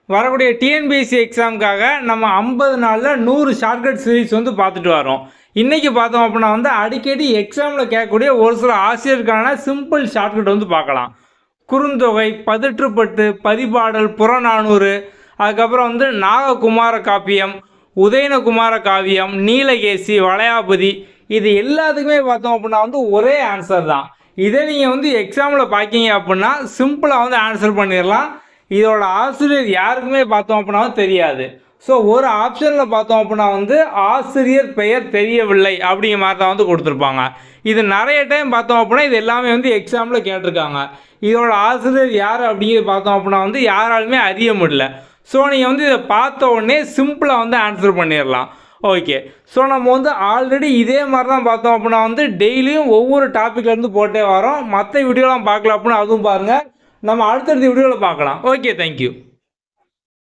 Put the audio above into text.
வரக்கூடிய டிஎன்பிஎஸ்சி எக்ஸாமுக்காக நம்ம 50 நாளில் 100 ஷார்ட்கட் சீரிஸ் வந்து பார்த்துட்டு வரோம். இன்றைக்கி பார்த்தோம் அப்படின்னா வந்து அடிக்கடி எக்ஸாமில் கேட்கக்கூடிய ஒரு சில ஆசிரியருக்கான சிம்பிள் ஷார்ட்கட் வந்து பார்க்கலாம். குறுந்தொகை, பதிற்றுப்பட்டு, பதிபாடல், புறநானூறு, அதுக்கப்புறம் வந்து நாககுமார காப்பியம், உதயனகுமார காவியம், நீலகேசி, வளையாபதி, இது எல்லாத்துக்குமே பார்த்தோம் அப்படின்னா வந்து ஒரே ஆன்சர் தான். இதை நீங்கள் வந்து எக்ஸாமில் பார்க்கிங்க அப்படின்னா சிம்பிளாக வந்து ஆன்சர் பண்ணிடலாம். இதோட ஆசிரியர் யாருக்குமே பார்த்தோம் அப்படின்னா தெரியாது. ஸோ ஒரு ஆப்ஷனில் பார்த்தோம் அப்படின்னா வந்து ஆசிரியர் பெயர் தெரியவில்லை அப்படிங்கிற மாதிரி தான் வந்து கொடுத்துருப்பாங்க. இது நிறைய டைம் பார்த்தோம் அப்படின்னா இது எல்லாமே வந்து எக்ஸாமில் கேட்டிருக்காங்க. இதோட ஆசிரியர் யார் அப்படிங்கிறது பார்த்தோம் அப்படின்னா வந்து யாராலுமே அறிய முடியல. ஸோ நீங்கள் வந்து இதை பார்த்த உடனே சிம்பிளாக வந்து ஆன்சர் பண்ணிடலாம். ஓகே, ஸோ நம்ம வந்து ஆல்ரெடி இதே மாதிரி தான் பார்த்தோம் அப்படின்னா வந்து டெய்லியும் ஒவ்வொரு டாப்பிக்லேருந்து போட்டே வரோம். மற்ற வீடியோலாம் பார்க்கல அப்படின்னா அதுவும் பாருங்கள். நம்ம அடுத்தடுத்த வீடியோவில் பார்க்கலாம். Okay, thank you.